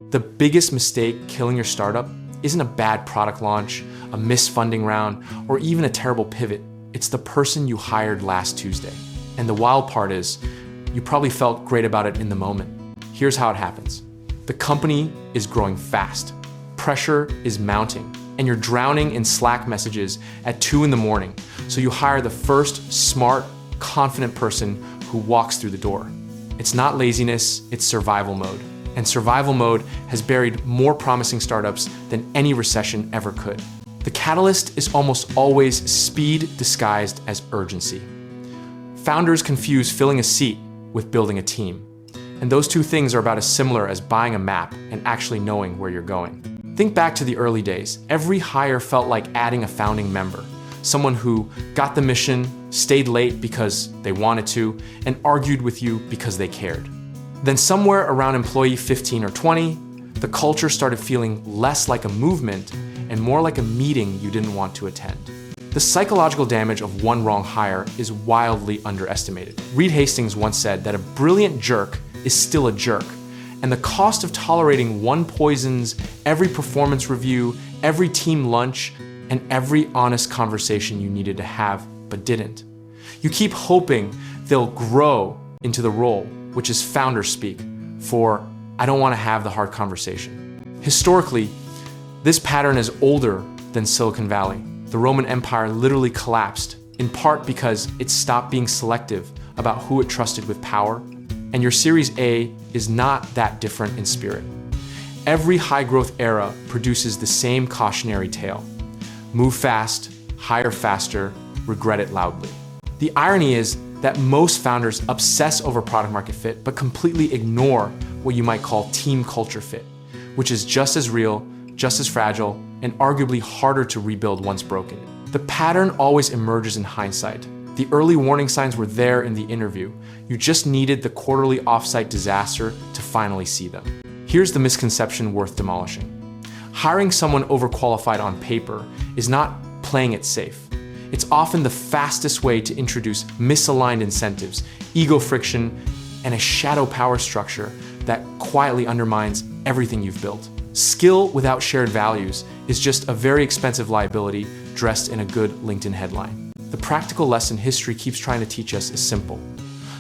The biggest mistake killing your startup isn't a bad product launch, a missed funding round, or even a terrible pivot. It's the person you hired last Tuesday. And the wild part is, you probably felt great about it in the moment. Here's how it happens. The company is growing fast. Pressure is mounting, and you're drowning in Slack messages at 2 in the morning. So you hire the first smart, confident person who walks through the door. It's not laziness, it's survival mode. And survival mode has buried more promising startups than any recession ever could. The catalyst is almost always speed disguised as urgency. Founders confuse filling a seat with building a team. And those two things are about as similar as buying a map and actually knowing where you're going. Think back to the early days. Every hire felt like adding a founding member, someone who got the mission, stayed late because they wanted to, and argued with you because they cared. Then somewhere around employee 15 or 20, the culture started feeling less like a movement and more like a meeting you didn't want to attend. The psychological damage of one wrong hire is wildly underestimated. Reed Hastings once said that a brilliant jerk is still a jerk, and the cost of tolerating one poisons every performance review, every team lunch, and every honest conversation you needed to have but didn't. You keep hoping they'll grow into the role, which is founder speak for I don't want to have the hard conversation. Historically, this pattern is older than Silicon Valley. The Roman Empire literally collapsed, in part because it stopped being selective about who it trusted with power, and your Series A is not that different in spirit. Every high-growth era produces the same cautionary tale. Move fast, hire faster, regret it loudly. The irony is that most founders obsess over product market fit, but completely ignore what you might call team culture fit, which is just as real, just as fragile, and arguably harder to rebuild once broken. The pattern always emerges in hindsight. The early warning signs were there in the interview. You just needed the quarterly offsite disaster to finally see them. Here's the misconception worth demolishing. Hiring someone overqualified on paper is not playing it safe. It's often the fastest way to introduce misaligned incentives, ego friction, and a shadow power structure that quietly undermines everything you've built. Skill without shared values is just a very expensive liability dressed in a good LinkedIn headline. The practical lesson history keeps trying to teach us is simple.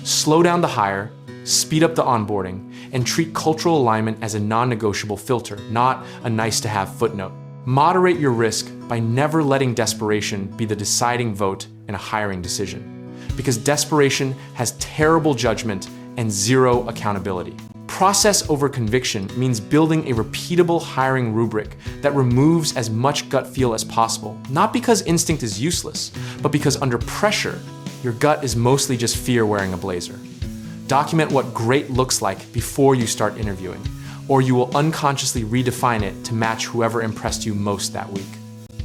Slow down the hire, speed up the onboarding, and treat cultural alignment as a non-negotiable filter, not a nice-to-have footnote. Moderate your risk by never letting desperation be the deciding vote in a hiring decision, because desperation has terrible judgment and zero accountability. Process over conviction means building a repeatable hiring rubric that removes as much gut feel as possible, not because instinct is useless, but because under pressure, your gut is mostly just fear wearing a blazer. Document what great looks like before you start interviewing, or you will unconsciously redefine it to match whoever impressed you most that week.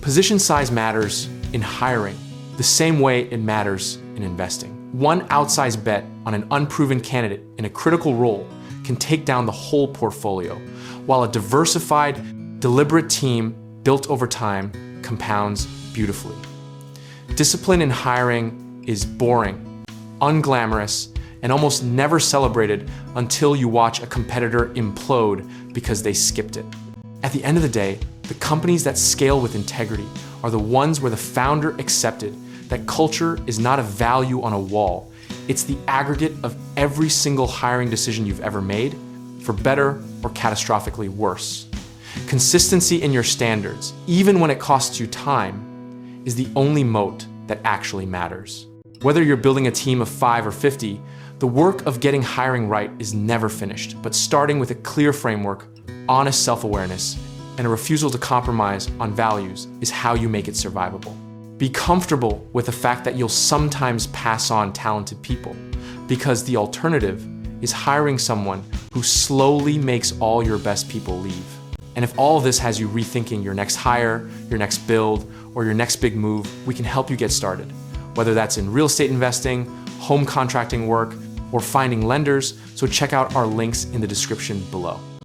Position size matters in hiring the same way it matters in investing. One outsized bet on an unproven candidate in a critical role can take down the whole portfolio, while a diversified, deliberate team built over time compounds beautifully. Discipline in hiring is boring, unglamorous, and almost never celebrated until you watch a competitor implode because they skipped it. At the end of the day, the companies that scale with integrity are the ones where the founder accepted that culture is not a value on a wall. It's the aggregate of every single hiring decision you've ever made, for better or catastrophically worse. Consistency in your standards, even when it costs you time, is the only moat that actually matters. Whether you're building a team of 5 or 50, the work of getting hiring right is never finished, but starting with a clear framework, honest self-awareness, and a refusal to compromise on values is how you make it survivable. Be comfortable with the fact that you'll sometimes pass on talented people, because the alternative is hiring someone who slowly makes all your best people leave. And if all of this has you rethinking your next hire, your next build, or your next big move, we can help you get started. Whether that's in real estate investing, home contracting work, or finding lenders, so check out our links in the description below.